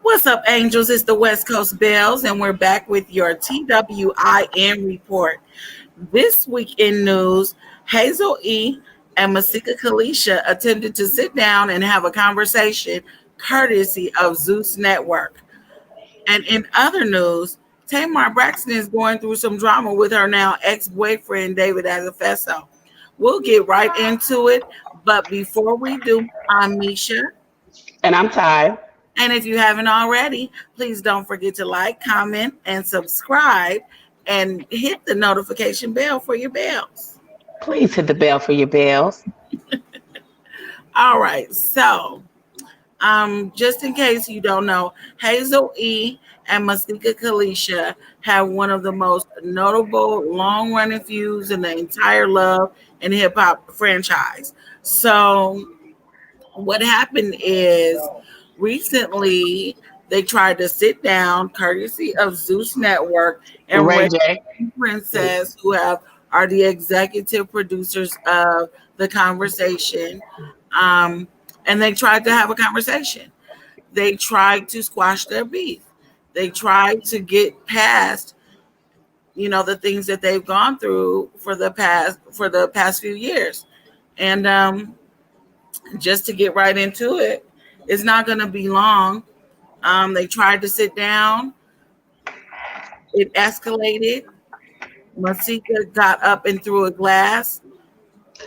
What's up, angels? It's the West Coast Bells, and we're back with your T.W.I.N report. This week in news, Hazel-E and Masika Kalysha attempted to sit down and have a conversation courtesy of Zeus Network. And in other news, Tamar Braxton is going through some drama with her now ex-boyfriend, David Adefeso. We'll get right into it, but before we do, I'm Misha. And I'm Ty. And if you haven't already, please don't forget to like, comment, and subscribe, and hit the notification bell for your bells. Please hit the bell for your bells. All right. So, just in case you don't know, Hazel-E and Masika Kalysha have one of the most notable long-running feuds in the entire Love and Hip Hop franchise. So, what happened is, recently, they tried to sit down, courtesy of Zeus Network, and Ray J. Princess, who are the executive producers of the conversation, and they tried to have a conversation. They tried to squash their beef. They tried to get past, the things that they've gone through for the past few years, and just to get right into it. It's not going to be long. They tried to sit down. It escalated. Masika got up and threw a glass.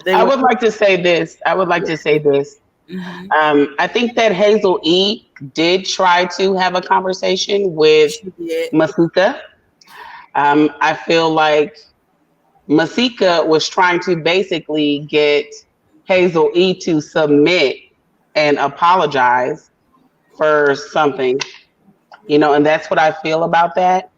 I would like to say this. Mm-hmm. I think that Hazel-E did try to have a conversation with Masika. I feel like Masika was trying to basically get Hazel-E to submit and apologize for something, and that's what I feel about that.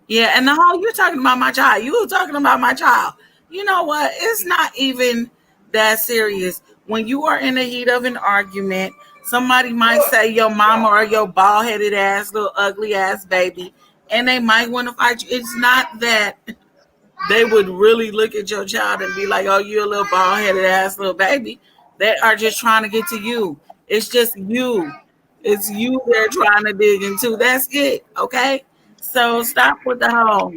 Yeah, and you're talking about my child. You were talking about my child. You know what? It's not even that serious. When you are in the heat of an argument, somebody might say your mama or your bald-headed ass, little ugly ass baby, and they might want to fight you. It's not that they would really look at your child and be like, oh, you're a little bald-headed ass little baby. They are just trying to get to you. It's just you. It's you they're trying to dig into. That's it. Okay? So stop with the whole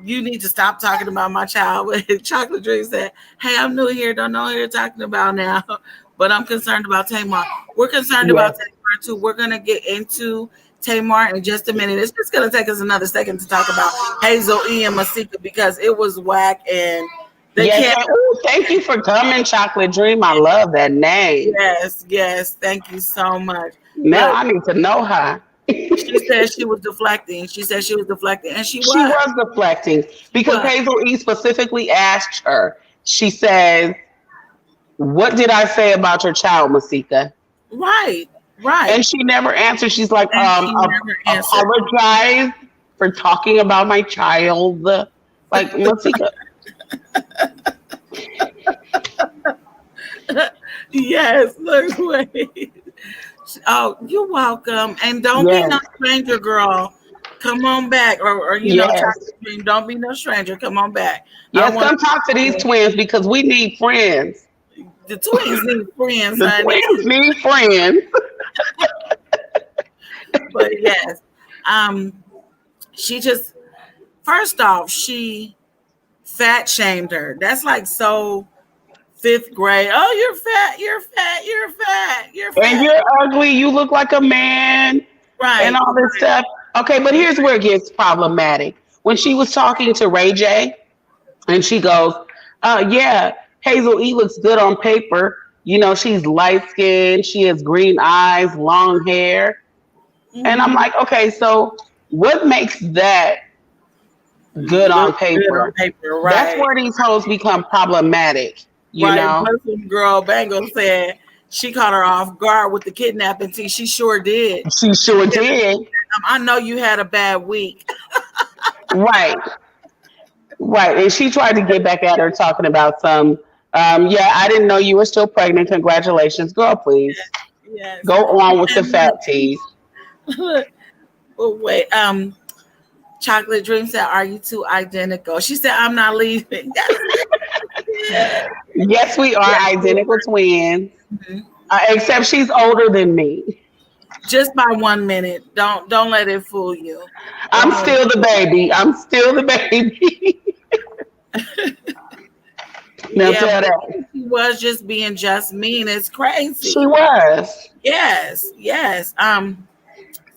you need to stop talking about my child. Chocolate Drink said, hey, I'm new here. Don't know what you're talking about now. But I'm concerned about Tamar. We're concerned about Tamar too. We're gonna get into Tamar in just a minute. It's just going to take us another second to talk about Hazel-E and Masika because it was whack and they can't. Ooh, thank you for coming, Chocolate Dream. I love that name. Yes. Thank you so much. Now I need to know her. She said she was deflecting. And she was deflecting because Hazel-E specifically asked her. She says, what did I say about your child, Masika? Right. And she never answered. She's like, apologize for talking about my child. Like, Masika. Yes, look, wait. Oh, you're welcome. And don't be no stranger, girl. Come on back. Or don't be no stranger. Come on back. Yes, come talk to these twins because we need friends. The twins need friends, honey. Twins need friends. But yes, she just, first off, she fat shamed her. That's like so 5th grade. Oh, you're fat. And you're ugly. You look like a man. Right. And all this stuff. Okay, but here's where it gets problematic. When she was talking to Ray J, and she goes, Hazel-E looks good on paper. She's light-skinned. She has green eyes, long hair. Mm-hmm. And I'm like, okay, so what makes that good on paper? Right. That's where these hoes become problematic, you know? Muslim girl Bangle said she caught her off guard with the kidnapping tea. She sure did. I know you had a bad week. Right. And she tried to get back at her talking about some, I didn't know you were still pregnant. Congratulations. Girl, please. Yes. Go on with the fat teas. But wait, Chocolate Dream said, are you two identical? She said, I'm not leaving. Yes, we are Yes, we identical twins, are. Mhm. except she's older than me. Just by 1 minute. Don't let it fool you. I'm Don't let it still the fool baby. I'm still the baby. you. Now Yeah, tell but that. she was just being just mean. It's She crazy. was. Yes, yes.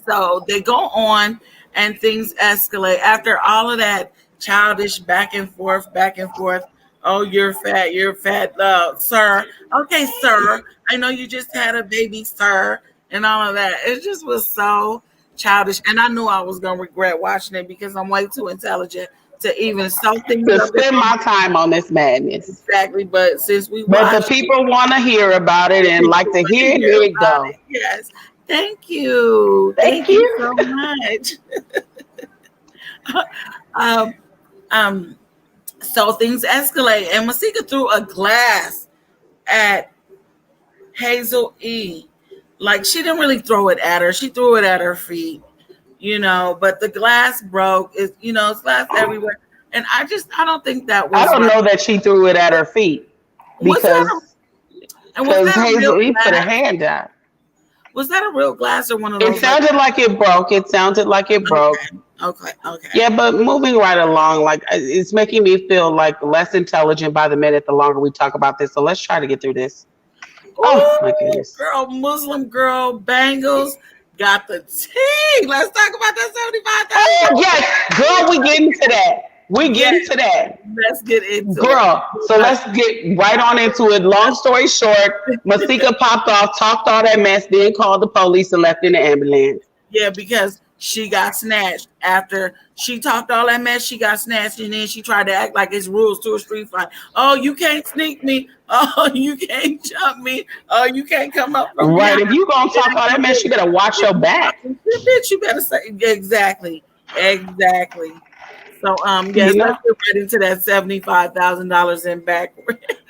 So they go on and things escalate after all of that childish back and forth, back and forth. Oh, you're fat, sir. Okay, sir. I know you just had a baby, sir, and all of that. It just was so childish. And I knew I was gonna regret watching it because I'm way too intelligent to even sew things To up in spend my my mind. time on this madness. Exactly. But since we But the watched it, people want to hear about it the and people like to want to hear it, hear here it about go. it. Yes. Thank you. Thank Thank you you. so much. um, um, so things escalate, and Masika threw a glass at Hazel-E. Like she didn't really throw it at her; she threw it at her feet, But the glass broke. It's glass everywhere, and I don't think that I was don't right. know that she threw it at her feet Was that because was because that a real Hazel E put her glass? hand out. Was that a real glass or one of It those like? sounded like it broke. It sounded like it broke. Okay, okay, okay. Yeah, but moving right along, like it's making me feel like less intelligent by the minute the longer we talk about this. So let's try to get through this. Oh my Ooh, goodness. girl, Muslim girl, bangles got the tea. Let's talk about that Oh $75,000. yes, girl, we getting to that. We Yes, getting to that. let's get into it. Girl, so But let's get right on into it. Long story short, Masika popped off, talked all that mess, then called the police and left in the ambulance. yeah, because she got snatched after she talked all that mess. She got snatched, and then she tried to act like it's rules to a street fight. Oh, you can't sneak me. Oh, you can't jump me. Oh, you can't come up from Right. behind. If you gonna talk If all that you mess, you better watch your back. bitch, you better say exactly, exactly. So, You yes, let's know? get right into that $75,000 in back.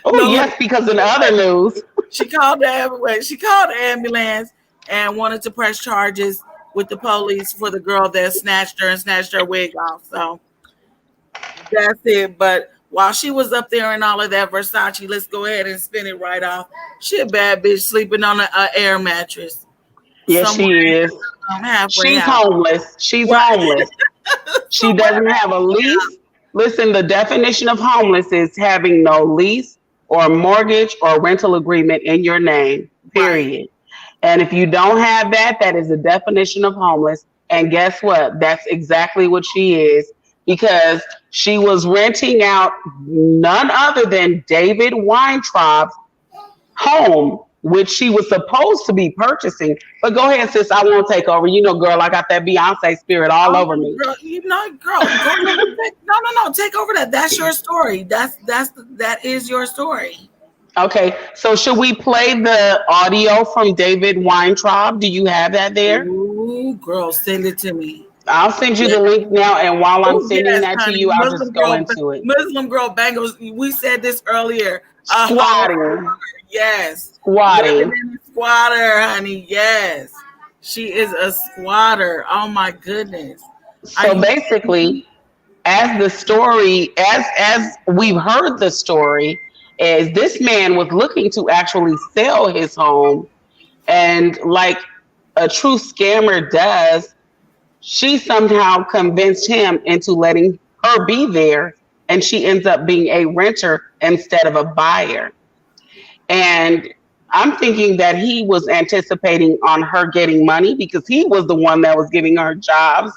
Oh No, yes, because in other news. she called the ambulance. She called the ambulance and wanted to press charges with the police for the girl that snatched her and snatched her wig off. So that's it. But while she was up there and all of that Versace, let's go ahead and spin it right off. She a bad bitch sleeping on an air mattress Yes, somewhere she is. halfway She's out. homeless. She's What? homeless. She Somewhere doesn't have a lease. Listen, the definition of homeless is having no lease or mortgage or rental agreement in your name, right. period. And if you don't have that, that is the definition of homeless. And guess what? That's exactly what she is because she was renting out none other than David Weintraub's home, which she was supposed to be purchasing. But go ahead, sis. I won't take over. You know, girl, I got that Beyonce spirit all over Oh, me. girl, girl, go ahead and no, take over that. That's your story. That is your story. Okay, so should we play the audio from David Weintraub? Do you have that there? Ooh, girl, send it to me. I'll send you Yes. the link now, and while I'm Oh, sending yes, that to honey. you, I'll just go into it. Muslim girl bangles. We said this earlier. Oh, Squatting, yes. Living squatting. in a squatter, honey. Yes. She is a squatter. Oh my goodness. Are So you kidding me? basically, as the story, as we've heard the story, is this man was looking to actually sell his home, and like a true scammer does, she somehow convinced him into letting her be there, and she ends up being a renter instead of a buyer. And I'm thinking that he was anticipating on her getting money because he was the one that was giving her jobs.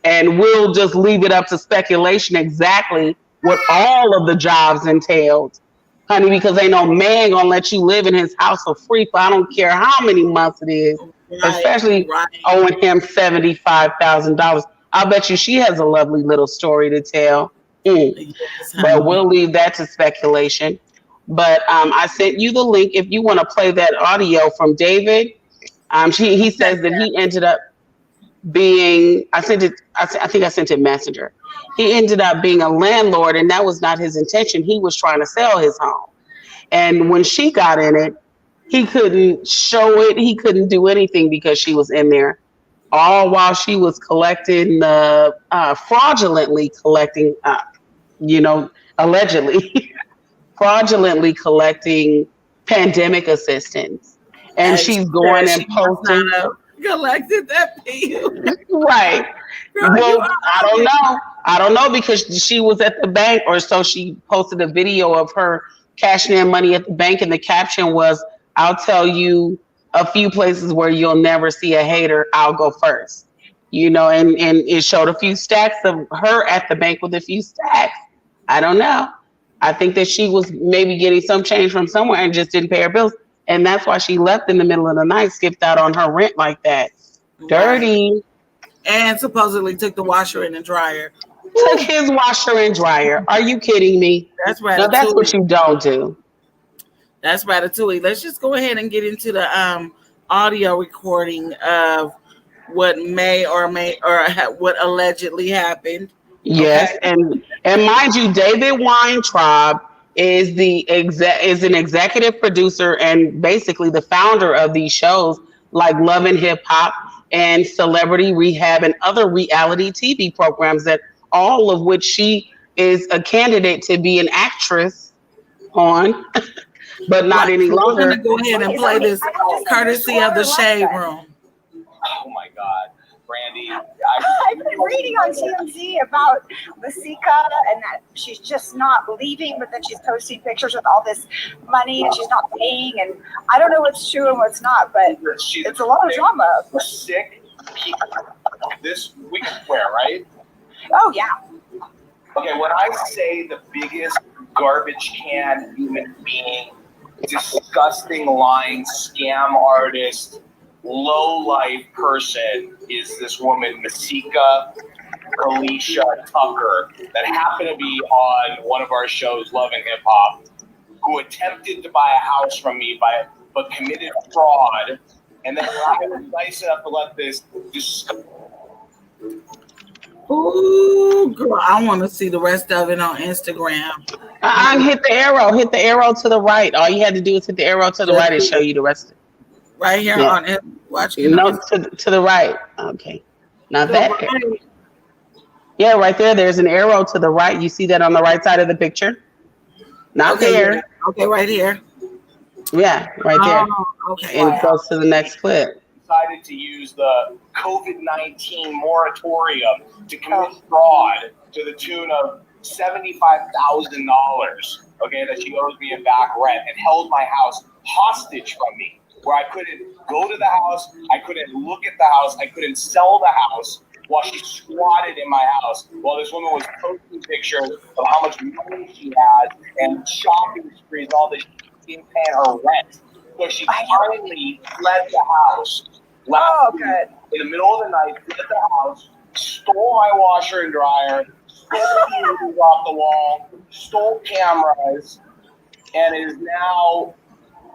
And we'll just leave it up to speculation exactly what all of the jobs entailed, honey, because ain't no man gonna let you live in his house for free for I don't care how many months it is, Right, especially right. owing him $75,000. I'll bet you she has a lovely little story to tell. Mm. Yes, But honey. we'll leave that to speculation. But I sent you the link if you want to play that audio from David. He Okay, says that he ended up being I sent it I think I sent it messenger. He ended up being a landlord and that was not his intention. He was trying to sell his home. And when she got in it, he couldn't show it. He couldn't do anything because she was in there. All while she was collecting, fraudulently collecting, you know, allegedly fraudulently collecting pandemic assistance. And And she's she going said and she must not posting. have collected that PU. Right. Girl, you Well, are I don't ugly. know. I don't know because she was at the bank, or so she posted a video of her cashing in money at the bank, and the caption was, "I'll tell you a few places where you'll never see a hater. I'll go first." And it showed a few stacks of her at the bank with a few stacks. I don't know. I think that she was maybe getting some change from somewhere and just didn't pay her bills, and that's why she left in the middle of the night, skipped out on her rent like that. Right. Dirty. And supposedly took the washer and the dryer. Took Whew, his washer and dryer. Are you kidding me? that's No, that's what ratatouille. you don't do. That's ratatouille. Let's just go ahead and get into the audio recording of what may or what allegedly happened. Okay. Yes, and mind you, David Weintraub is an executive producer and basically the founder of these shows like Love and Hip Hop and Celebrity Rehab and other reality TV programs that all of which she is a candidate to be an actress on, but not Right. any So we're gonna longer. go ahead and play this courtesy of the Shade Room. Oh my God, Brandy. I've been reading on TMZ about Masika and that she's just not leaving, but then she's posting pictures with all this money and she's not paying. And I don't know what's true and what's not, but it's a lot of drama. Sick people. This we can swear, right? Oh, yeah. Okay, when I say the biggest garbage can human being, disgusting lying scam artist, low life person is this woman, Masika Kalysha Tucker, that happened to be on one of our shows, Love and Hip Hop, who attempted to buy a house from me but committed fraud. And then I was nice enough to let this Ooh, girl, I want to see the rest of it on Instagram. Hit the arrow. Hit the arrow to the right. All you had to do is hit the arrow to the right and show you the rest of it. Right here Yeah. on it. Watching. No, to the right. Okay. Not that. Right. Yeah, right there. There's an arrow to the right. You see that on the right side of the picture? Not there. Yeah. Okay, right here. Yeah, right there. Oh, okay. And it goes to the next clip. decided to use the COVID-19 moratorium to commit fraud to the tune of $75,000, okay, that she owes me in back rent, and held my house hostage from me, where I couldn't go to the house, I couldn't look at the house, I couldn't sell the house, while she squatted in my house while this woman was posting pictures of how much money she had and shopping sprees, all this, she didn't pay her rent. So she finally fled the house. Good. In the middle of the night, fled the house, stole my washer and dryer, stole the TVs off the wall, stole cameras, and is now,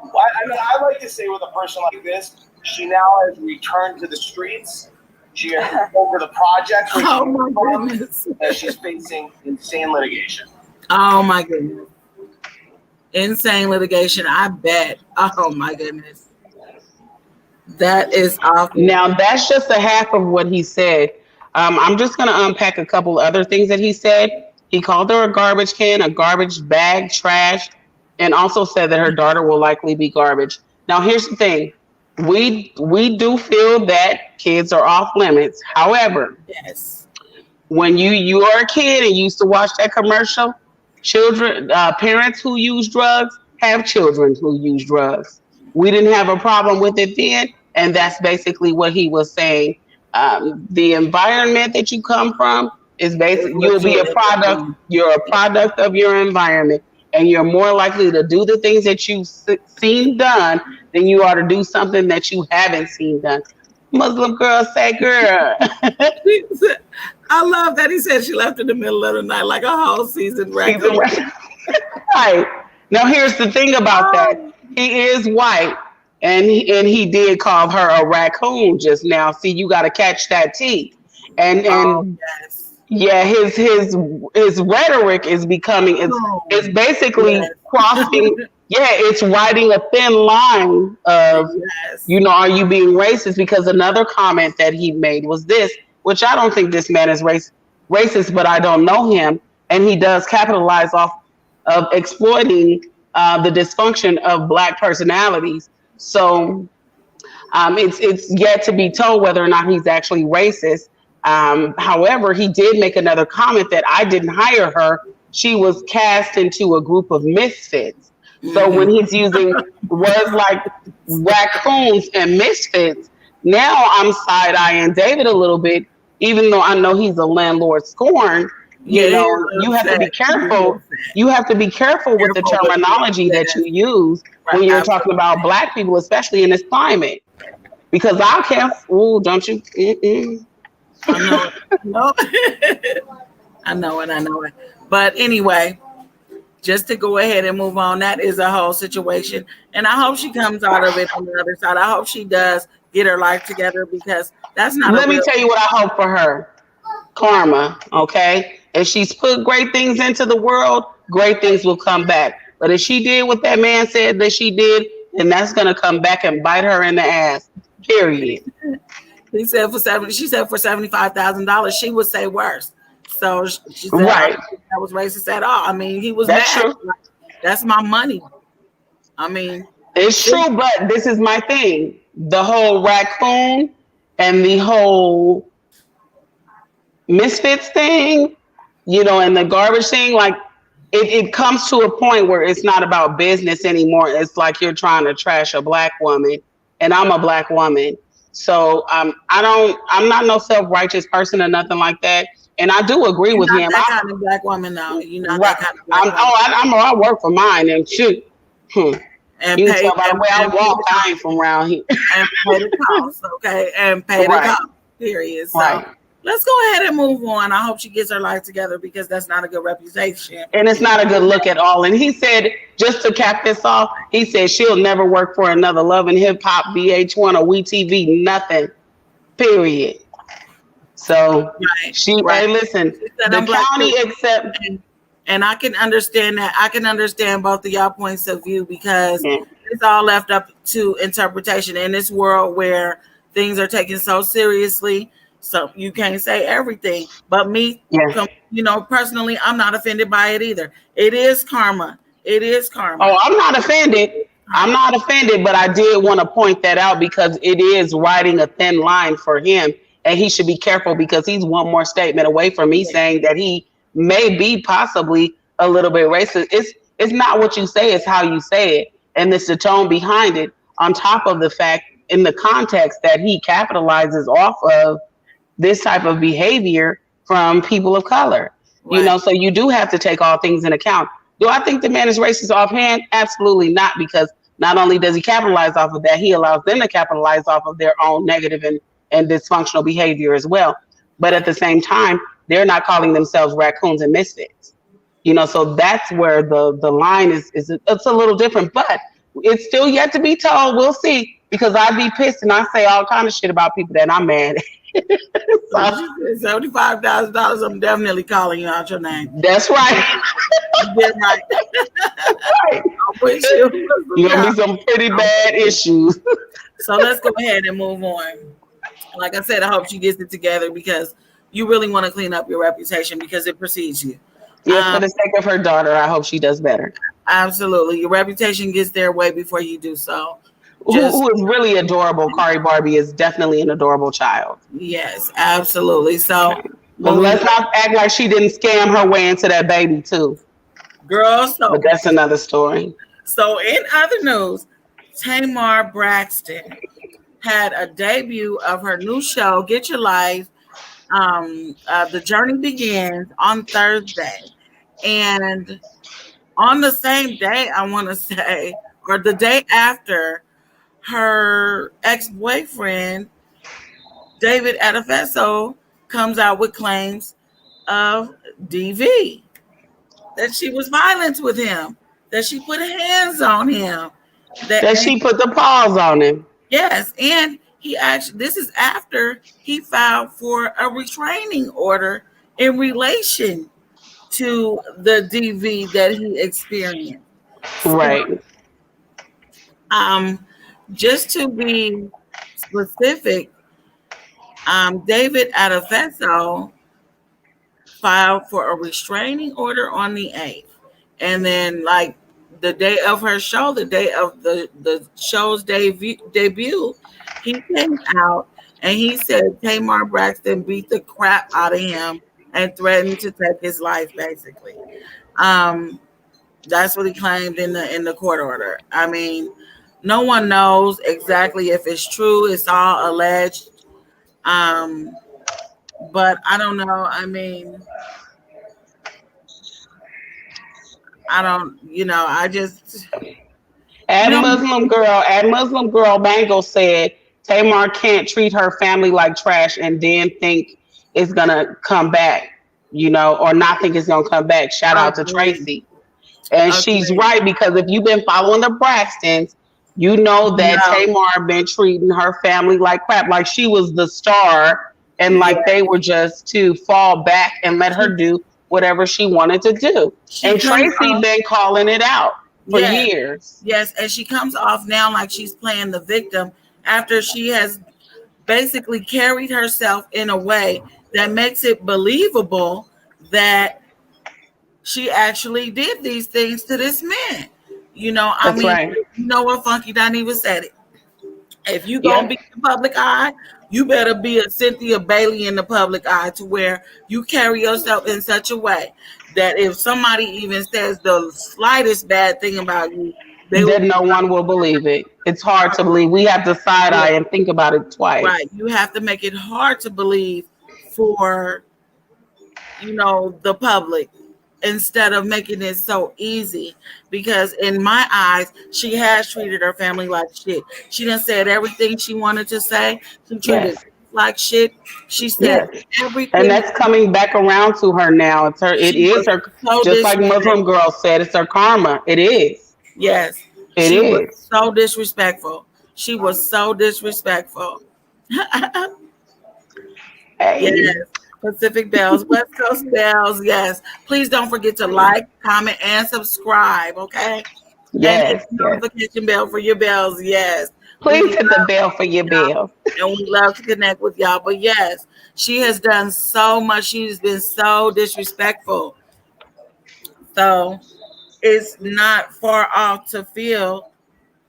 I mean, I like to say with a person like this, she now has returned to the streets. She has over the projects where Oh my goodness. and she's facing insane litigation. Oh my goodness. Insane litigation, I bet. Oh my goodness. That is awful. Now, that's just a half of what he said. I'm just going to unpack a couple other things that he said. He called her a garbage can, a garbage bag, trash, and also said that her daughter will likely be garbage. Now, here's the thing. We do feel that kids are off limits. However, Yes. when you are a kid and you used to watch that commercial, children, parents who use drugs have children who use drugs. We didn't have a problem with it then, and that's basically what he was saying. The environment that you come from is basically you'll be a product. You're a product of your environment, and you're more likely to do the things that you've seen done than you are to do something that you haven't seen done. Muslim girl say, girl. I love that he said she left in the middle of the night like a whole season record. Right. Now, here's the thing about that. He is white, and he did call her a raccoon just now. See, you got to catch that T. And Yes. yeah, his rhetoric is becoming it's basically crossing. Yeah, it's writing a thin line of, Yes. are you being racist? Because another comment that he made was this, which I don't think this man is racist, but I don't know him, and he does capitalize off of exploiting the dysfunction of Black personalities. So it's yet to be told whether or not he's actually racist. However, he did make another comment that I didn't hire her. She was cast into a group of misfits. So when he's using words like raccoons and misfits, now I'm side-eyeing David a little bit, even though I know he's a landlord scorn. You know, you have to be careful. You have to be careful with the terminology that you use when you're talking about Black people, especially in this climate. Because I can't. Ooh, don't you? I know. I know it. But anyway, just to go ahead and move on, that is a whole situation. And I hope she comes out of it on the other side. I hope she does get her life together, because that's not. Let me tell you what I hope for her. Karma, okay? If she's put great things into the world, great things will come back. But if she did what that man said that she did, then that's going to come back and bite her in the ass. Period. He said she said for $75,000, she would say worse. So she said, right. That was racist at all. I mean, he was That's mad. True. That's my money. I mean, it's true, but this is my thing. The whole raccoon and the whole misfits thing, you know, and the garbage thing, like it comes to a point where it's not about business anymore. It's like you're trying to trash a Black woman, and I'm a Black woman. So I'm not no self-righteous person or nothing like that. And I do agree You're with not him. That kind of Black woman, though. You're not right. That kind of Black woman. I work for mine, and shoot. And you can tell by the way I walk, I ain't from around here. And pay the cost, okay? And pay the cost, period. So let's go ahead and move on. I hope she gets her life together, because that's not a good reputation. And it's not a good look at all. And he said, just to cap this off, he said she'll never work for another Love and Hip Hop, VH1 or WeTV, nothing, period. So hey, listen, the county accept. And I can understand that. I can understand both of y'all points of view, because it's all left up to interpretation in this world where things are taken so seriously. So you can't say everything. But me, you know, personally, I'm not offended by it either. It is karma. It is karma. Oh, I'm not offended. I'm not offended, but I did want to point that out, because it is riding a thin line for him. And he should be careful, because he's one more statement away from me saying that he may be possibly a little bit racist. It's not what you say, it's how you say it. And it's the tone behind it, on top of the fact, in the context that he capitalizes off of this type of behavior from people of color. Right. You know, so you do have to take all things in account. Do I think the man is racist offhand? Absolutely not, because not only does he capitalize off of that, he allows them to capitalize off of their own negative and dysfunctional behavior as well. But at the same time, they're not calling themselves raccoons and misfits. You know, so that's where the line is it's a little different, but it's still yet to be told. We'll see, because I'd be pissed and I say all kind of shit about people that I'm mad at. $75,000, I'm definitely calling you out your name. That's right. You're right. You're gonna be some pretty bad issues. So let's go ahead and move on. Like I said, I hope she gets it together, because you really want to clean up your reputation, because it precedes you. Yeah, for the sake of her daughter, I hope she does better. Absolutely. Your reputation gets there way before you do so. Who is really adorable. Kari Barbie is definitely an adorable child. Yes, absolutely. So, but let's not act like she didn't scam her way into that baby too. Girl, but that's another story. So in other news, Tamar Braxton had a debut of her new show, Get Your Life. The Journey Begins on Thursday. And on the same day, I want to say, or the day after, her ex-boyfriend, David Adefeso, comes out with claims of DV, that she was violent with him, that she put hands on him, that she put the paws on him. Yes, and this is after he filed for a restraining order in relation to the DV that he experienced. Right. Just to be specific, David Adefeso filed for a restraining order on the 8th. And then, like, the day of her show, the day of the show's debut, he came out and he said Tamar Braxton beat the crap out of him and threatened to take his life, basically. Um, that's what he claimed in the court order. I mean, no one knows exactly if it's true. It's all alleged. Um, but I don't know. I mean, I don't. I just. You know. At Muslim Girl Bangle said Tamar can't treat her family like trash and then think it's gonna come back, or not think it's gonna come back. Shout out to Agreed. Tracy. And she's Agreed. right, because if you've been following the Braxtons, you know that No. Tamar been treating her family like crap, like she was the star, and like they were just to fall back and let her do whatever she wanted to do. And Tracy been calling it out for years. Yes, and she comes off now like she's playing the victim after she has basically carried herself in a way that makes it believable that she actually did these things to this man. Right. You know what Funky Don even said it. If you gonna be in the public eye, you better be a Cynthia Bailey in the public eye, to where you carry yourself in such a way that if somebody even says the slightest bad thing about you, no one will believe it. It's hard to believe. We have to side eye and think about it twice. Right. You have to make it hard to believe for the public, instead of making it so easy. Because in my eyes, she has treated her family like shit. She done said everything she wanted to say. She treated like shit. She said everything. And that's coming back around to her now. It is her, just like Muslim Girl said, it's her karma. It is. Yes. She was so disrespectful. She was so disrespectful. Yes. Pacific Bells, West Coast Bells, yes. Please don't forget to like, comment, and subscribe, okay? Yes. And hit the notification bell for your bells, yes. Please hit the bell for your bells. And we love to connect with y'all. But yes, she has done so much. She's been so disrespectful. So it's not far off to feel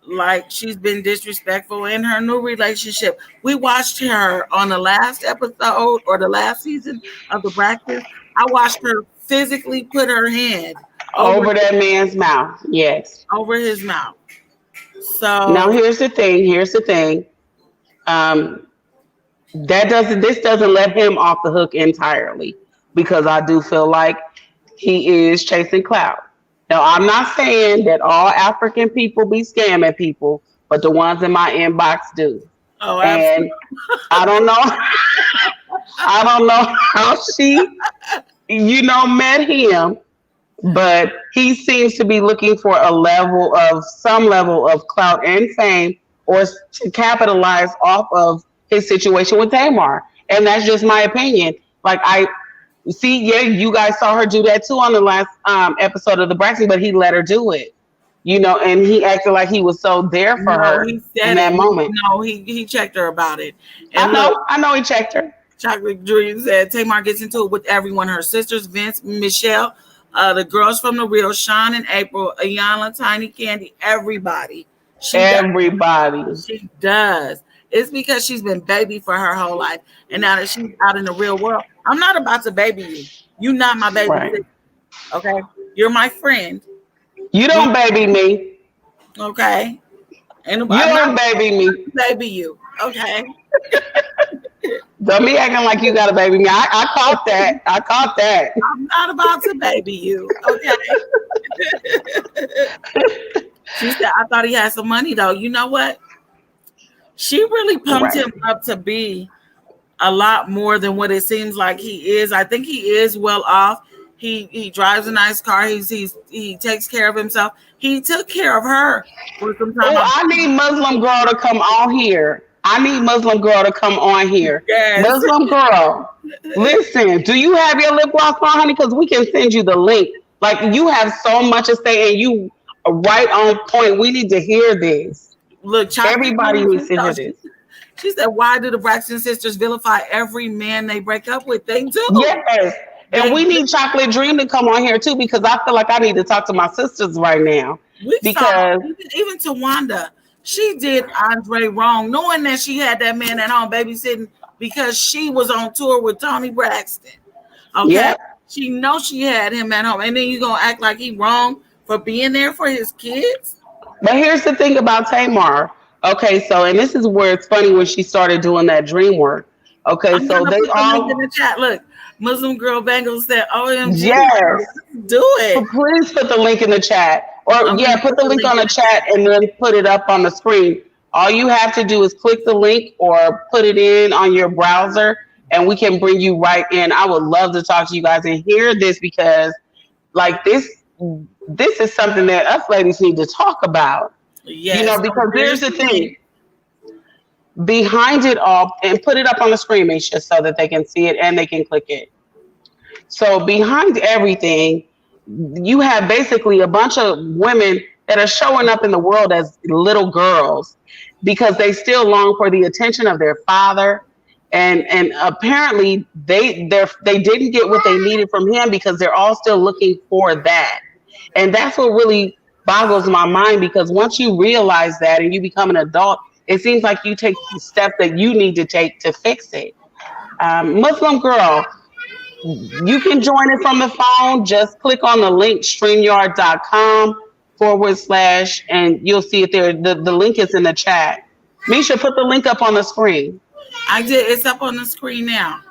like she's been disrespectful in her new relationship. We watched her on the last episode or the last season of the Braxtons. I watched her physically put her hand over that man's mouth. Yes. Over his mouth. So now here's the thing. This doesn't let him off the hook entirely, because I do feel like he is chasing clout. Now, I'm not saying that all African people be scamming people, but the ones in my inbox do. Oh, absolutely. And I don't know how she, met him, but he seems to be looking for some level of clout and fame, or to capitalize off of his situation with Tamar. And that's just my opinion. Like, you guys saw her do that too on the last episode of the Braxton, but he let her do it, and he acted like he was so there for her in that moment. No, he checked her about it. And I know he checked her. Chocolate Dream said Tamar gets into it with everyone: her sisters, Vince, Michelle, the girls from The Real, Sean and April, Ayanna, Tiny Candy, everybody. She does. It's because she's been baby for her whole life. And now that she's out in the real world, I'm not about to baby you. You're not my baby. Right. Okay? You're my friend. You don't baby me. Okay? You don't baby me. Baby you. Okay? Don't be acting like you got to baby me. I caught that. I'm not about to baby you. Okay? She said, I thought he had some money, though. You know what? She really pumped him up to be a lot more than what it seems like he is. I think he is well off. He drives a nice car. He takes care of himself. He took care of her for some time. I need Muslim Girl to come on here. Yes. Muslim Girl, listen, do you have your lip gloss on, honey? Because we can send you the link. Like, you have so much to say, and you are right on point. We need to hear this. Look, everybody needs to hear this. She said, why do the Braxton sisters vilify every man they break up with? They do. Yes. And we need Chocolate Dream to come on here too, because I feel like I need to talk to my sisters right now. We because saw even Tawanda, she did Andre wrong, knowing that she had that man at home babysitting because she was on tour with Tony Braxton. Okay, yep. She knows she had him at home, and then you gonna act like he wrong for being there for his kids? But here's the thing about Tamar. Okay, so and this is where it's funny when she started doing that dream work. Okay, I'm so gonna they put the link in all the chat. Look, Muslim Girl Bangles said, "OMG, yes. do it." Please put the link in the chat. Or I'm gonna put the link on the chat and then put it up on the screen. All you have to do is click the link or put it in on your browser and we can bring you right in. I would love to talk to you guys and hear this because like this is something that us ladies need to talk about. Yes, because here's the thing. Behind it all, and put it up on the screen, Misha, so that they can see it and they can click it. So behind everything, you have basically a bunch of women that are showing up in the world as little girls because they still long for the attention of their father. And apparently they didn't get what they needed from him because they're all still looking for that. And that's what really boggles my mind because once you realize that and you become an adult, it seems like you take the steps that you need to take to fix it. Muslim Girl, you can join it from the phone. Just click on the link, streamyard.com / and you'll see it there. The link is in the chat. Misha, put the link up on the screen. I did. It's up on the screen now.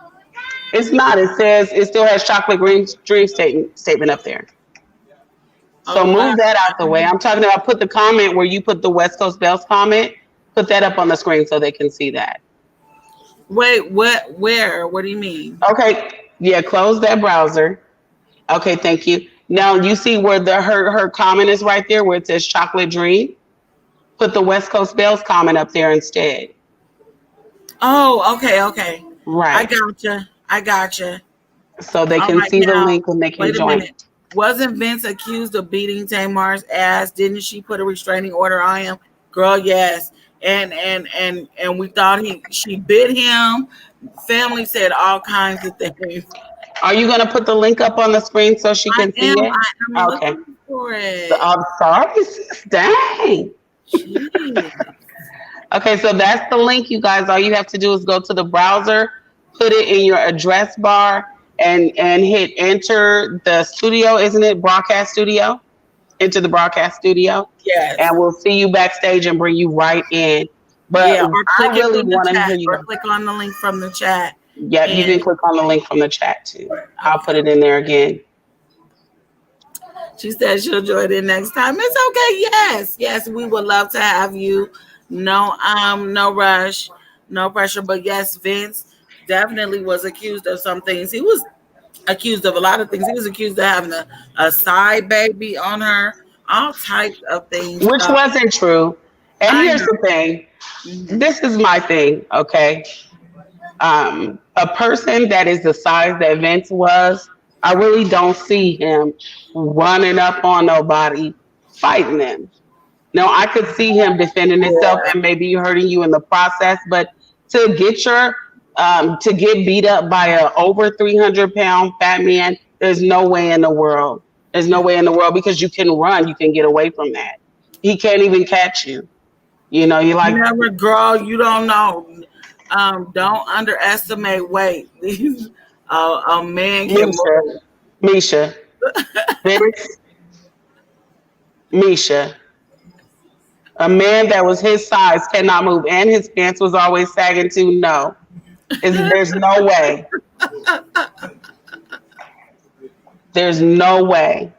It's not. It says it still has Chocolate Dream statement up there. So move that out the way. I'm talking about put the comment where you put the West Coast Bells comment. Put that up on the screen so they can see that. Wait, what? Where? What do you mean? Okay, yeah, close that browser. Okay, thank you. Now you see where her comment is right there, where it says Chocolate Dream. Put the West Coast Bells comment up there instead. Oh, okay. Right. I gotcha. So they can see the link and they can join it. Wasn't Vince accused of beating Tamar's ass? Didn't she put a restraining order on him? Girl, yes. And we thought she bit him. Family said all kinds of things. Are you gonna put the link up on the screen so she can see it? I am looking for it. So, I'm sorry, sis. Dang. Okay, so that's the link, you guys. All you have to do is go to the browser, put it in your address bar, and hit enter the studio, isn't it? Broadcast studio. Enter the broadcast studio. Yes. And we'll see you backstage and bring you right in. But I really want to hear you. Or click on the link from the chat. Yep, you can click on the link from the chat too. I'll put it in there again. She said she'll join in next time. It's okay. Yes, we would love to have you. No rush, no pressure. But yes, Vince definitely was accused of some things. He was accused of a lot of things. He was accused of having a side baby on her, all types of things. Which wasn't true. And here's the thing. This is my thing, okay? A person that is the size that Vince was, I really don't see him running up on nobody, fighting them. No, I could see him defending himself and maybe hurting you in the process, but to get beat up by a over 300-pound fat man, there's no way in the world. There's no way in the world because you can run, you can get away from that. He can't even catch you. You know, you're like, never, girl, you don't know. Don't underestimate weight. A man can Misha. Misha. A man that was his size cannot move, and his pants was always sagging too. No, there's no way. There's no way.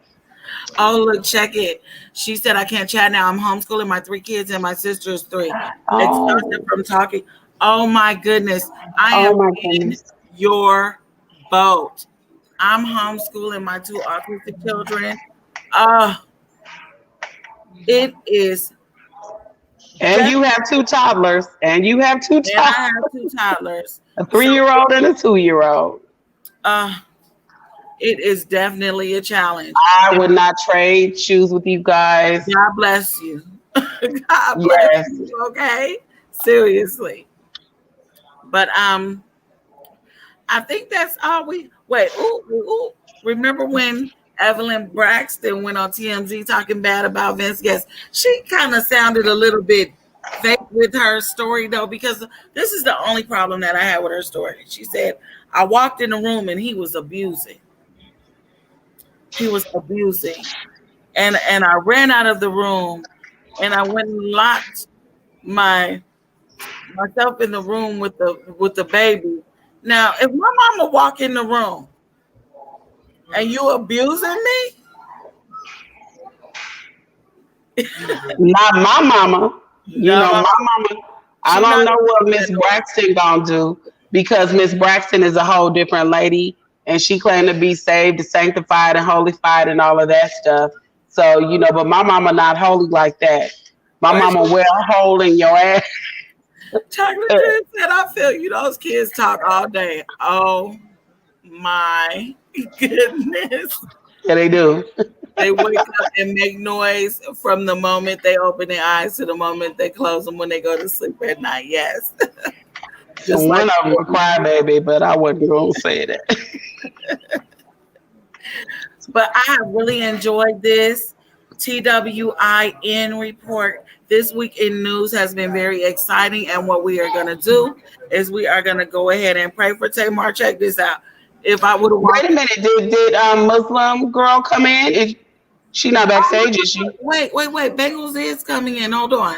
Oh, look, check it. She said, I can't chat now. I'm homeschooling my 3 kids, and my sister is 3. Exhausted from talking. Oh, my goodness. I am in your boat. I'm homeschooling my 2 autistic children. It is. And you have 2 toddlers. I have 2 toddlers. A 3-year-old and a 2-year-old. It is definitely a challenge. I would not trade shoes with you guys. God bless you. God bless you. Okay, seriously. But I think that's all Wait, remember when Evelyn Braxton went on TMZ talking bad about Vince Guest? She kind of sounded a little bit fake with her story though, because this is the only problem that I had with her story. She said, I walked in the room and he was abusing. He was abusing. And I ran out of the room and I went and locked myself in the room with the baby. Now, if my mama walk in the room and you abusing me, not my mama. You no, know, my mama. I don't know what Miss Braxton gonna do, because Miss Braxton is a whole different lady, and she claimed to be saved, sanctified, and holified, and all of that stuff. So you know, but my mama not holy like that. My mama well holding your ass. Chocolate Dream said, I feel you. Those kids talk all day. Oh my goodness. Yeah, they do. They wake up and make noise from the moment they open their eyes to the moment they close them when they go to sleep at night. Yes. Just one of them a crybaby, but I wasn't going to say that. But I have really enjoyed this T.W.I.N report. This week in news has been very exciting, and what we are going to do is we are going to go ahead and pray for Tamar. Check this out. If I would have wait a minute, did Muslim girl come in? Is she not backstage? Is she? Wait. Bengals is coming in. Hold on.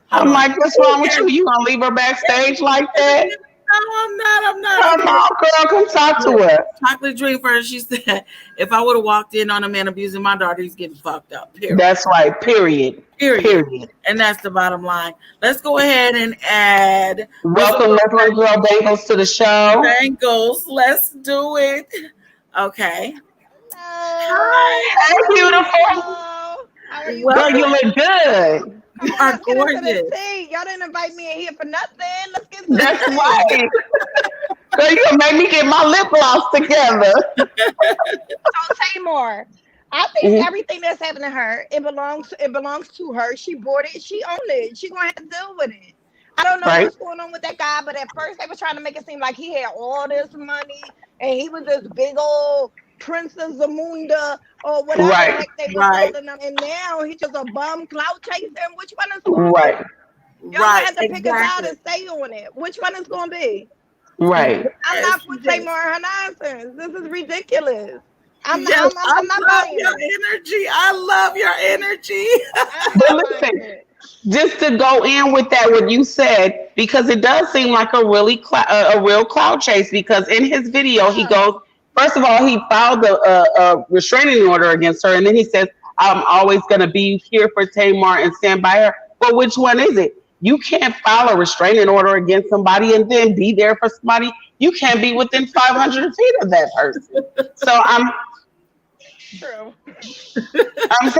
I'm like, what's wrong with you? You gonna leave her backstage like that? No, I'm not. Come on, girl, come talk to her. Chocolate Dream first. She said, if I would have walked in on a man abusing my daughter, he's getting fucked up. Period. That's right. Period. And that's the bottom line. Let's go ahead and add. Welcome, Muslim girl Bengals, to the show. Bengals, let's do it. Okay. Hi. Hey, beautiful. How are you? Girl, you look good. You are gorgeous. Y'all didn't invite me in here for nothing. Let's get started. That's right. Girl, you gonna make me get my lip gloss together. So Tamar, I think everything that's happening to her, it belongs to her. She bought it, she owned it. She gonna have to deal with it. I don't know what's going on with that guy, but at first they were trying to make it seem like he had all this money and he was this big old Princess Zamunda or whatever like they were calling him, and now he's just a bum clout chaser. Which one is going to be? Y'all have to pick a side and stay on it. Which one is going to be? Right. I'm not for Tamar her nonsense. This is ridiculous. I'm not buying your energy. I love your energy. But listen, just to go in with that, what you said, because it does seem like a real clout chase. Because in his video, he goes. First of all, he filed a restraining order against her, and then he says, I'm always going to be here for Tamar and stand by her. Well, which one is it? You can't file a restraining order against somebody and then be there for somebody. You can't be within 500 feet of that person. So I'm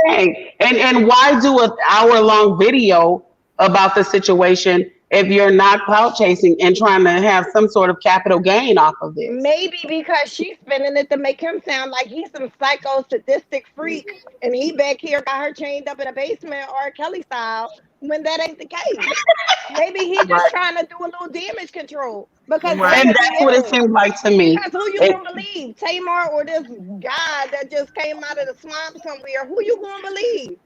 saying, and why do an hour-long video about the situation if you're not clout chasing and trying to have some sort of capital gain off of this? Maybe because she's spinning it to make him sound like he's some psycho sadistic freak and he back here got her chained up in a basement or Kelly style, when that ain't the case. Maybe he's just trying to do a little damage control. Because and that's what it seems like to me. Because who you gonna believe? Tamar or this guy that just came out of the swamp somewhere? Who you gonna believe?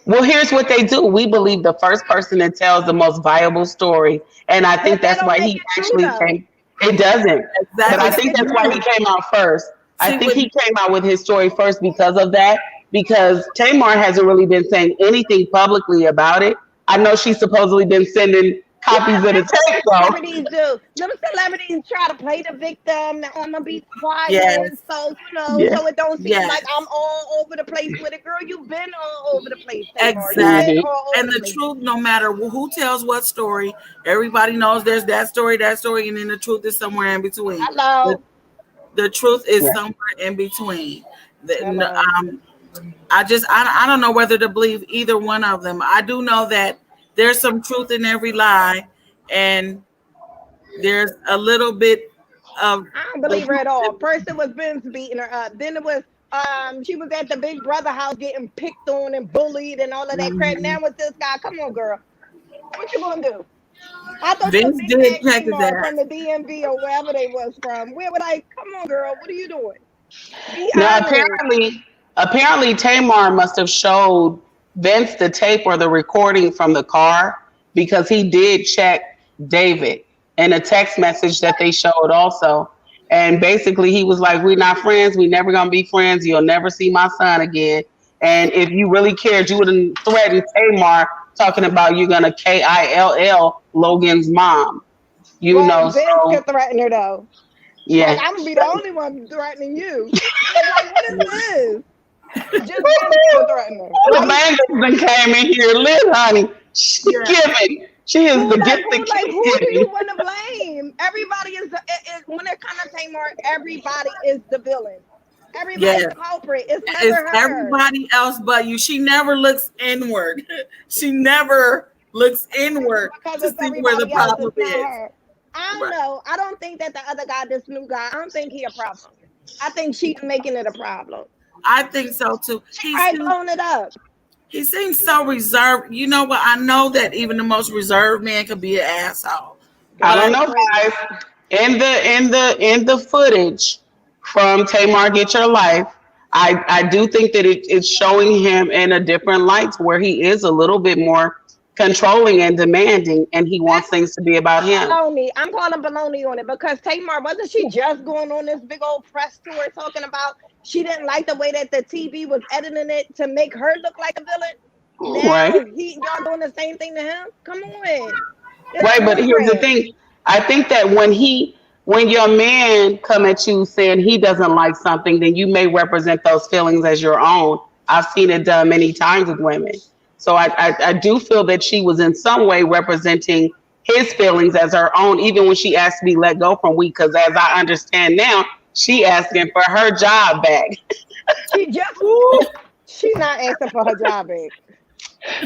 Well, here's what they do. We believe the first person that tells the most viable story. And I think that's why he actually came. It doesn't. Exactly. But I think that's why he came out first. I think he came out with his story first because of that. Because Tamar hasn't really been saying anything publicly about it. I know she's supposedly been sending copies of the tape, though. Celebrities do. Some celebrities try to play the victim. I'm gonna be quiet, so so it don't seem like I'm all over the place with it. Girl, you've been all over the place. Exactly. And the truth, no matter who tells what story, everybody knows there's that story, and then the truth is somewhere in between. Hello. The truth is somewhere in between. I don't know whether to believe either one of them. I do know that there's some truth in every lie, and there's a little bit of. I don't believe her at all. First, it was Ben's beating her up. Then it was she was at the Big Brother house getting picked on and bullied and all of that crap. Now with this guy, come on, girl, what you gonna do? I thought you Vince big did bag check his Tamar ass. from the DMV or wherever they was from. Where would I come on, girl? What are you doing? Be Now, honest. apparently, Tamar must have showed Vince the tape or the recording from the car because he did check David in a text message that they showed also. And basically, he was like, "We're not friends. We never gonna be friends. You'll never see my son again. And if you really cared, you wouldn't threaten Tamar talking about you're gonna kill Logan's mom. You Well, know, Vince so could threaten her though. Like yeah." I'm gonna be the only one threatening you. Like what is this? Just Vince Woo-hoo! could threaten her. All the Like bangles then came in here lit, honey. She's Yeah. giving. She is the gift that who keeps do you giving. want to blame? Everybody is when it comes to Tamar, everybody is the villain. Everybody's Yeah. the culprit. It's It's never her. everybody else but you. She never looks inward. She never looks inward Because to it's see where the everybody else. problem It's not is. her. I don't Right. know. I don't think that the other guy, this new guy, I don't think he a problem. I think she's making it a problem. I think so too. I blowing it up. He seems so reserved. You know what? I know that even the most reserved man could be an asshole. I don't But know, guys. In the footage from Tamar Get Your Life, I do think that it's showing him in a different light to where he is a little bit more controlling and demanding, and he wants things to be about him. Baloney. I'm calling baloney on it because Tamar, wasn't she just going on this big old press tour talking about she didn't like the way that the TV was editing it to make her look like a villain? Now Right. y'all doing the same thing to him? Come on. Right, but here's the thing. I think that when your man come at you saying he doesn't like something, then you may represent those feelings as your own. I've seen it done many times with women. So I do feel that she was in some way representing his feelings as her own, even when she asked to be let go from Week, because as I understand now, she asking for her job back. She's not asking for her job back.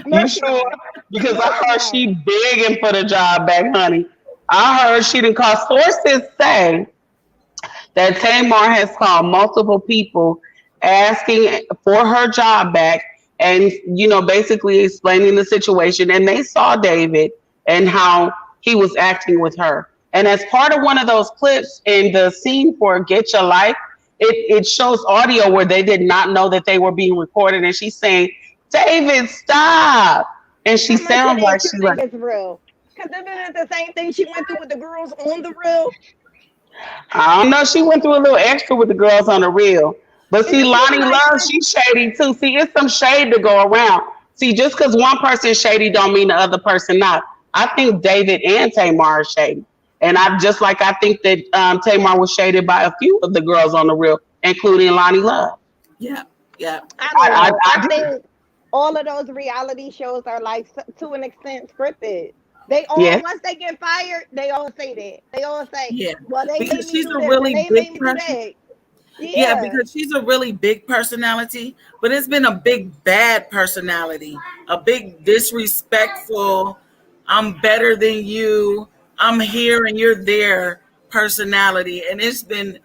You sure? Because I heard she begging for the job back, honey. I heard she didn't call. Sources say that Tamar has called multiple people asking for her job back and, basically explaining the situation. And they saw David and how he was acting with her. And as part of one of those clips in the scene for Get Your Life, it shows audio where they did not know that they were being recorded. And she's saying, David, stop. And she sounds like she's like, it's real. Because isn't it the same thing she went through with the girls on the reel? I don't know. She went through a little extra with the girls on the reel. But see, Lonnie Love, she's shady too. See, it's some shade to go around. See, just because one person is shady don't mean the other person not. I think David and Tamar are shady. And I think that Tamar was shaded by a few of the girls on the reel, including Lonnie Love. Yeah. I think all of those reality shows are like to an extent scripted. They all once they get fired, they all say that. They all say, well, they because she's a really big person. Yeah, because she's a really big personality, but it's been a big bad personality, a big disrespectful, I'm better than you, I'm here and you're there personality. And it's been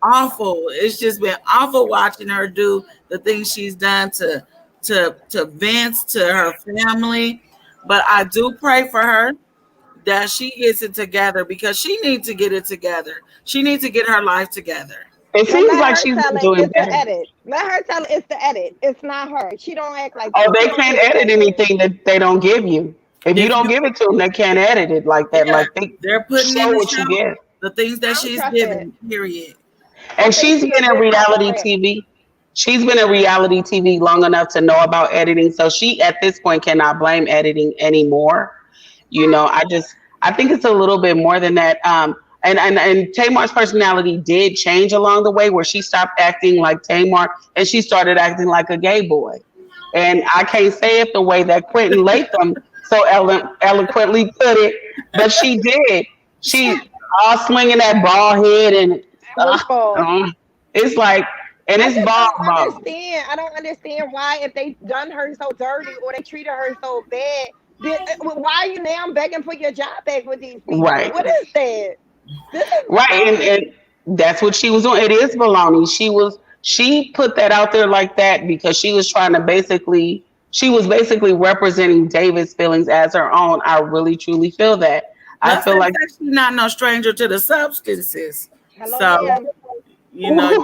awful. It's just been awful watching her do the things she's done to Vince, to her family. But I do pray for her that she gets it together because she needs to get it together. She needs to get her life together. It seems like she's doing better. Edit. Let her tell it it's the edit. It's not her. She don't act like they can't edit anything that they don't give you. If you don't give it to them, they can't edit it like that. Like they're putting in what you get. The things that she's given, period. And she's been in reality TV. She's been in reality TV long enough to know about editing. So she, at this point, cannot blame editing anymore. I think it's a little bit more than that. And Tamar's personality did change along the way where she stopped acting like Tamar and she started acting like a gay boy. And I can't say it the way that Quentin Latham so eloquently put it, but she did. She all swinging that bald head and it's like, and it's bald. I don't understand why if they done her so dirty or they treated her so bad, why are you now begging for your job back with these people? Right. What is that? Right, and that's what she was doing. It is baloney. She put that out there like that because she was trying to basically representing David's feelings as her own. I really truly feel that. I feel like she's not no stranger to the substances. Hello, So ma'am. you never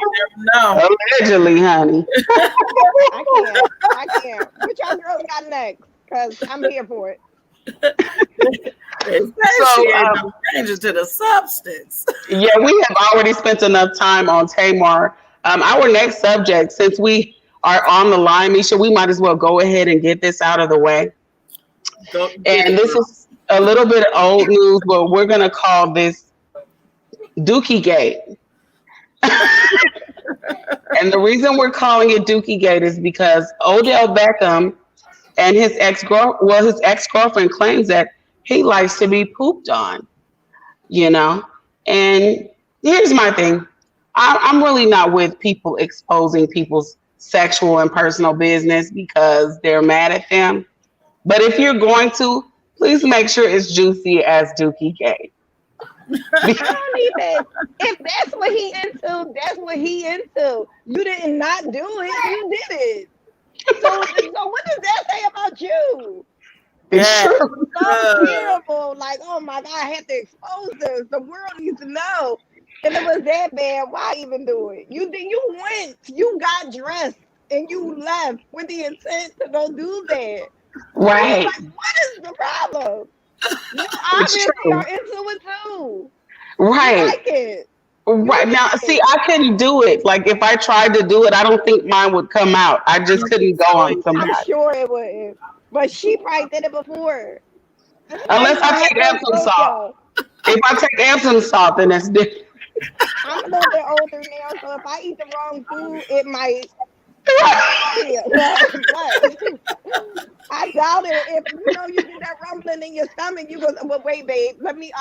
know. allegedly, honey. I can't. What y'all girls got next? Because I'm here for it. They say she ain't no stranger to the substance. Yeah, we have already spent enough time on Tamar. Our next subject, since we are on the line, Misha, we might as well go ahead and get this out of the way. And this is a little bit old news, but we're going to call this Dookie Gate. And the reason we're calling it Dookie Gate is because Odell Beckham and his ex-girlfriend claims that he likes to be pooped on, you know? And here's my thing. I'm really not with people exposing people's sexual and personal business because they're mad at them. But if you're going to, please make sure it's juicy as Dookie Gate. I don't even. If that's what he into, that's what he into. You did not do it. You did it. So what does that say about you? It's true. So terrible. Like, oh my God, I have to expose this. The world needs to know. If it was that bad, why even do it? You went, you got dressed, and you left with the intent to go do that. Right. Like, what is the problem? You obviously are into it too. Right. You like it. Right. Now, see, I couldn't do it. Like, if I tried to do it, I don't think mine would come out. I just couldn't go on somebody. I'm sure it wouldn't. But she probably did it before. Unless I take Epsom salt. If I take Epsom salt, then it's different. I'm a little bit older now, so if I eat the wrong food, it might. I doubt it. If you get that rumbling in your stomach, you go, well, wait, babe, let me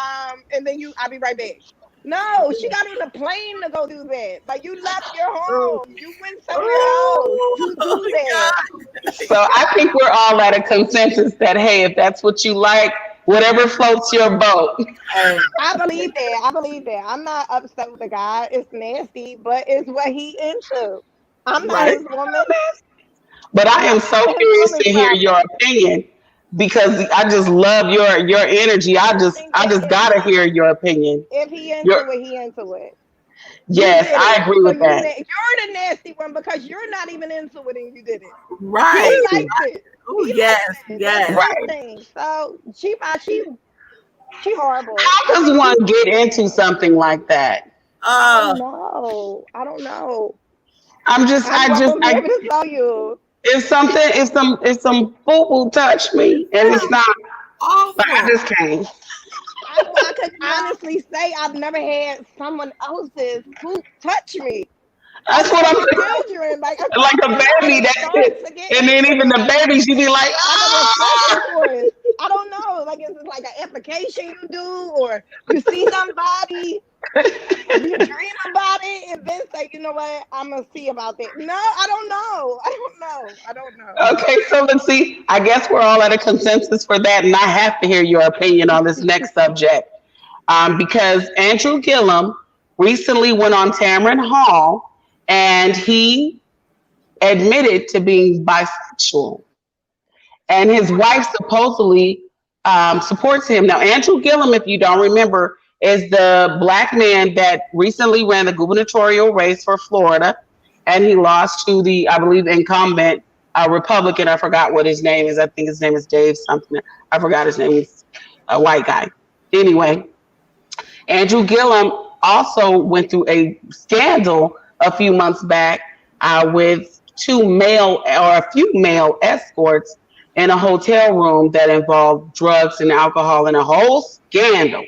and then I'll be right back. No, she got on the plane to go do that. Like, you left your home, you went somewhere else to do that. So I think we're all at a consensus that, hey, if that's what you like, whatever floats your boat. I believe that. I'm not upset with the guy. It's nasty, but it's what he into. I'm not his woman. But I am so curious to hear your opinion because I just love your energy. I just gotta hear your opinion. If he into it, he into it. Yes, I agree with that. You're the nasty one because you're not even into it and you did it. Right. He liked it. Oh, yes. Right. So she horrible. How does one get into something like that? I don't know. I just tell you. If some boo-boo touch me and it's not awful. I just can't. I could honestly say I've never had someone else's poop touch me. That's what I'm saying. Children, like a baby, that's it. And then even the babies, you be like, I don't know. Like, is it like an application you do, or you see somebody, you dream about it, and then say, you know what, I'm gonna see about that. No, I don't know. Okay, so let's see. I guess we're all at a consensus for that, and I have to hear your opinion on this next subject, because Andrew Gillum recently went on Tamron Hall. And he admitted to being bisexual. And his wife supposedly supports him. Now, Andrew Gillum, if you don't remember, is the black man that recently ran the gubernatorial race for Florida. And he lost to the, I believe, incumbent Republican. I forgot what his name is. I think his name is Dave something. I forgot his name. He's a white guy. Anyway, Andrew Gillum also went through a scandal a few months back with a few male escorts in a hotel room that involved drugs and alcohol and a whole scandal.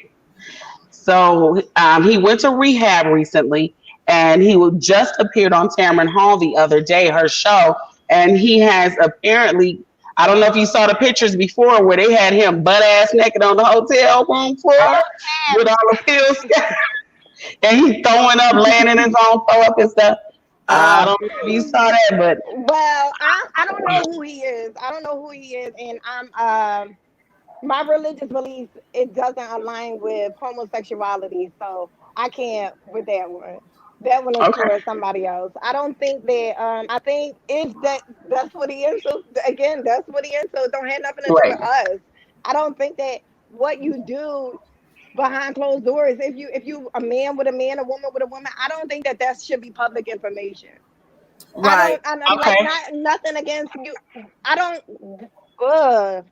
So he went to rehab recently, and he just appeared on Tamron Hall the other day, her show, and he has apparently, I don't know if you saw the pictures before where they had him butt ass naked on the hotel room floor with all the pills. And he's throwing up, laying in his own throw up and stuff. I don't know if you saw that, but I don't know who he is. And I'm my religious beliefs, it doesn't align with homosexuality, so I can't with that one. That one is for somebody else. I don't think that. I think if that's what he into. Again, that's what he into. It don't have nothing to do with us. I don't think that what you do behind closed doors. If you a man with a man, a woman with a woman, I don't think that should be public information. Right. I'm like Okay. not nothing against you. I don't. Ugh.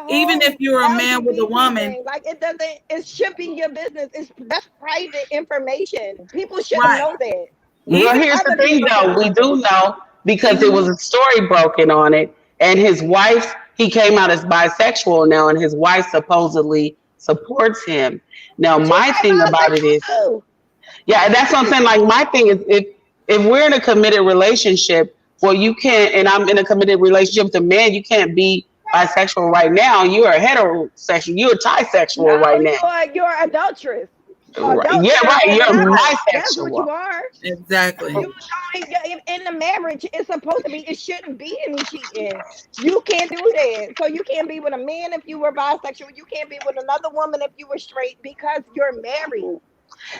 The Even if whole you're a man with a LGBT woman, thing, like it doesn't. It should be your business. That's private information. People shouldn't right. know that. Well, Even here's the Other thing, people should though. We know do that. know because it was a story broken on it, and his wife, he came out as bisexual now, and his wife supposedly supports him. Now, She's my not thing about it is, bisexual too. yeah, that's what I'm saying. Like, my thing is, if we're in a committed relationship, well, you can't, and I'm in a committed relationship with a man, you can't be bisexual right now. You're a heterosexual. You're a trisexual right No, now. you're adulterous. Right. Yeah, right. Or You're whatever. That's what bisexual. you are. exactly. You in the marriage, it's supposed to be. It shouldn't be any cheating. You can't do that. So you can't be with a man if you were bisexual. You can't be with another woman if you were straight because you're married.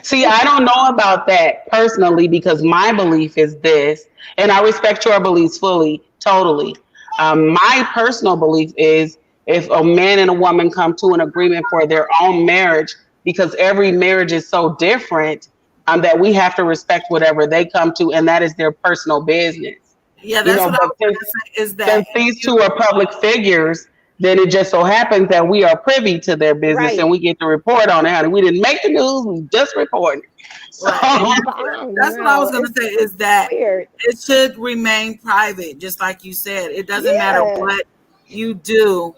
See, I don't know about that personally because my belief is this, and I respect your beliefs fully, totally. My personal belief is if a man and a woman come to an agreement for their own marriage, because every marriage is so different, that we have to respect whatever they come to, and that is their personal business. Yeah, You that's know, what I but was going to say is that since these two are public figures, then it just so happens that we are privy to their business and Right. we get to report on it. Honey. We didn't make the news, we just reported. So, right. And But I don't that's what I was know. going to say is that Weird. it should remain private, just like you said. It doesn't matter Yeah. what you do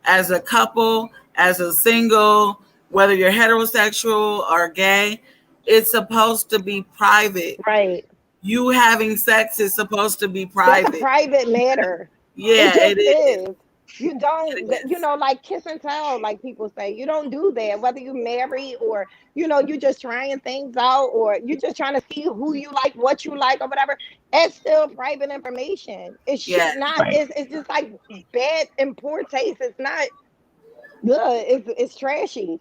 as a couple, as a single, whether you're heterosexual or gay, it's supposed to be private. Right. You having sex is supposed to be That's a private. private matter. Yeah, It just it is. is. You don't, It is. like kiss and tell, like people say. You don't do that, whether you married or, you just trying things out or you just trying to see who you like, what you like, or whatever. It's still private information. It Yeah, should not, right. it's just like bad in poor taste. It's not good. It's trashy.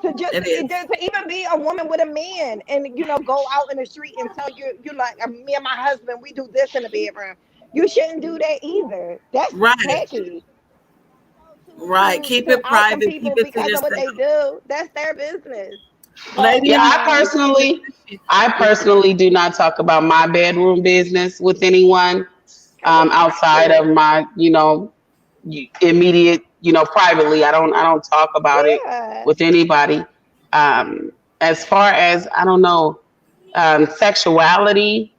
it is. To even be a woman with a man and, go out in the street and tell you like, me and my husband, we do this in the bedroom. You shouldn't do that either. That's Right, tacky. right. Keep To it out some private. Keep people it to because of what they yourself. do, that's their business. But Lady yeah, in the I personally do not talk about my bedroom business with anyone because it's outside of private. my, immediate, privately. I don't talk about it Yeah. with anybody. As far as I don't know, sexuality.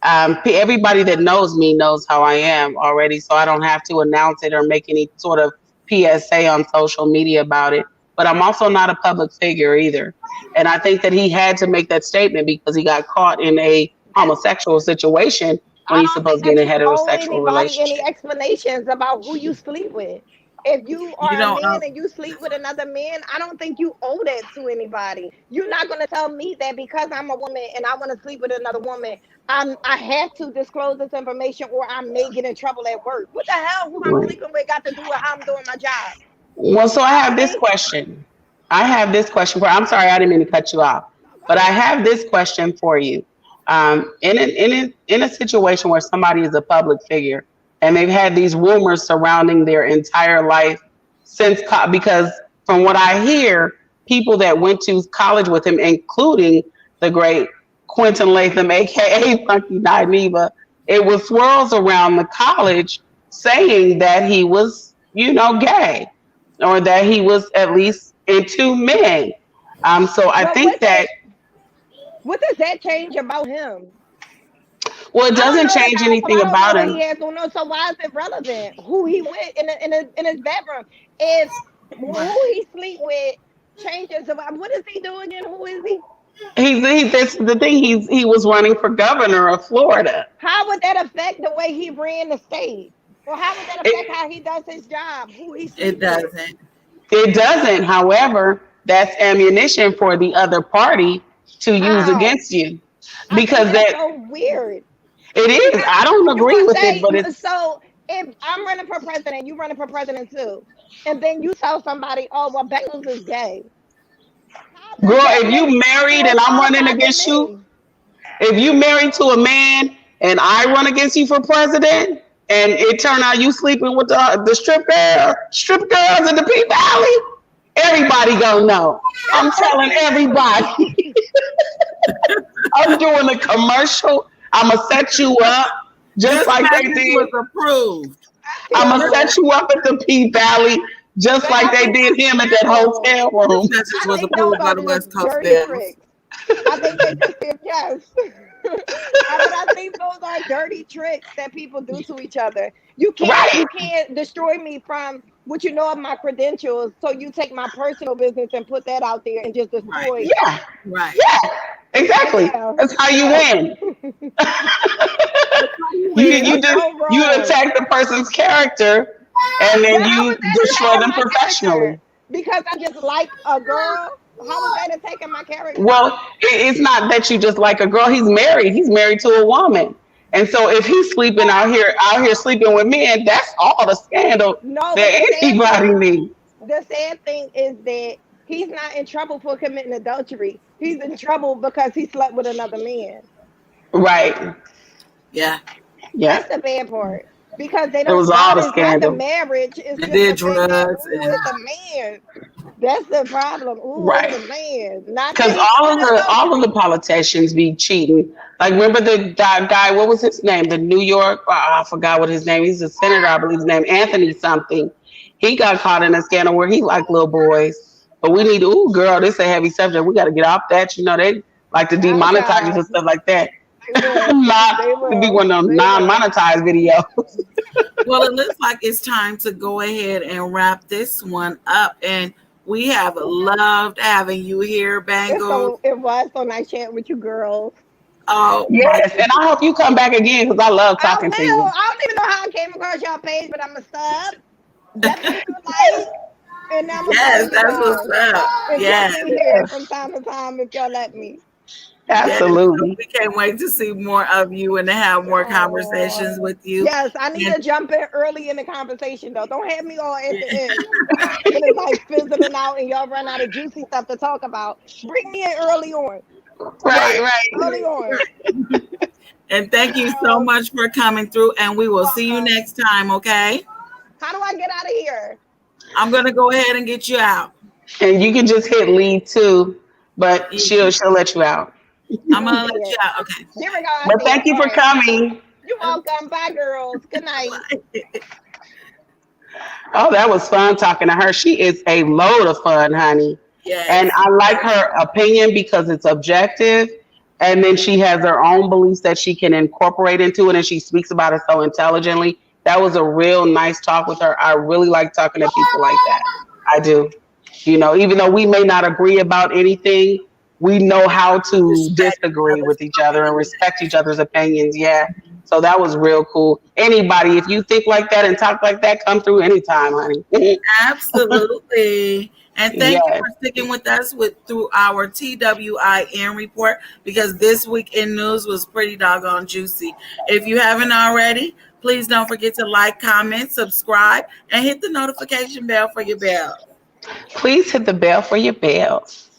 Everybody that knows me knows how I am already, so I don't have to announce it or make any sort of PSA on social media about it. But I'm also not a public figure either. And I think that he had to make that statement because he got caught in a homosexual situation when I he's don't think supposed to be that in a you owe heterosexual anybody any relationship. explanations about who you sleep with. If you You are a don't man know. and you sleep with another man, I don't think you owe that to anybody. You're not going to tell me that because I'm a woman and I want to sleep with another woman, I have to disclose this information or I may get in trouble at work. What the hell? Who I'm Right. sleeping with got to do with how I'm doing my job? Well, so I I have don't this think. question. I have this question for. I'm sorry, I didn't mean to cut you off, No, go but I ahead. have this question for you. In a situation where somebody is a public figure and they've had these rumors surrounding their entire life because from what I hear, people that went to college with him, including the great Quentin Latham, aka Funky Dineva, it was swirls around the college saying that he was, gay or that he was at least into men. So I But think that, what does that change about him? well, it I don't doesn't know the change guy, so anything I don't know about what him. he has going on. So why is it relevant who he with in his bedroom? If Right. who he sleep with changes, what does he do again? Who is he? That's the thing. He was running for governor of Florida. How would that affect the way he ran the state? Or how would that affect It, how he does his job? Who he It sleep with? doesn't. it doesn't. However, that's ammunition for the other party to use How? against you I think because that's that so weird. it is. Because I don't you agree gonna with it, say but it's so. If I'm running for president, you running for president too, and then you tell somebody, "Oh, well, Bengals is gay." How does girl. that If make you you married more and I'm running qualified than against you, me? if you married to a man and I run against you for president, and it turned out you sleeping with the strip girls in the P Valley, Everybody gonna know. I'm telling everybody. I'm doing a commercial. I'm gonna set you up just This like they message did. was approved. I'm gonna set you up at the P Valley just like they did him at that hotel room. This message was I think approved those by are the just West Coast dirty Bells. tricks. I think they just did, yes. I think those are dirty tricks that people do to each other. You can't destroy me from what you know of my credentials, so you take my personal business and put that out there and just destroy. Yeah, Right. yeah, exactly. Yeah. That's how you win. You attack the person's character, and then you destroy them professionally. Because I just like a girl. How is that attacking my character? Well, it's not that you just like a girl. He's married. He's married to a woman. And so if he's sleeping out here sleeping with men, that's all the scandal that anybody needs. The sad thing is that he's not in trouble for committing adultery. He's in trouble because he slept with another man. Right. Yeah. Yeah. That's the bad part. Because they don't. It was all the scandal. The marriage is just did drugs. It's a man. That's the problem. Right. It's a man. Because all of the politicians be cheating. Like, remember the guy? What was his name? The New York. I forgot what his name. He's a senator, I believe his name, Anthony something. He got caught in a scandal where he liked little boys. But we need to. Girl, this is a heavy subject. We got to get off that. You know, they like to demonetize you and stuff like that. To be one of those non-monetized videos. Well, it looks like it's time to go ahead and wrap this one up. And we have loved having you here, Bangles. It was so nice chatting with you girls. Oh, yes. And I hope you come back again because I love talking to you. I don't even know how I came across y'all page, but I'm a sub. That's what you like. And yes, that's what's up. Yes. Here from time to time if y'all let me. Absolutely. Yes, we can't wait to see more of you and to have more conversations with you. Yes, I need to jump in early in the conversation though. Don't have me all at the end. It's like fizzling out and y'all run out of juicy stuff to talk about. Bring me in early on. Right. Early on. And thank you so much for coming through, and we will see you next time, okay? How do I get out of here? I'm going to go ahead and get you out. And you can just hit leave too, but she'll let you out. I'm going to let you out. Okay. Here we go. But thank you for coming. You're welcome. Bye, girls. Good night. Oh, that was fun talking to her. She is a load of fun, honey. Yes. And I like her opinion because it's objective. And then she has her own beliefs that she can incorporate into it. And she speaks about it so intelligently. That was a real nice talk with her. I really like talking to people like that. I do. You know, even though we may not agree about anything, we know how to disagree with each other and respect each other's opinions. Yeah. So that was real cool. Anybody, if you think like that and talk like that, come through anytime, honey. Absolutely. And thank you for sticking with us through our T.W.I.N report, because this week in news was pretty doggone juicy. If you haven't already, please don't forget to like, comment, subscribe, and hit the notification bell for your bell. Please hit the bell for your bells.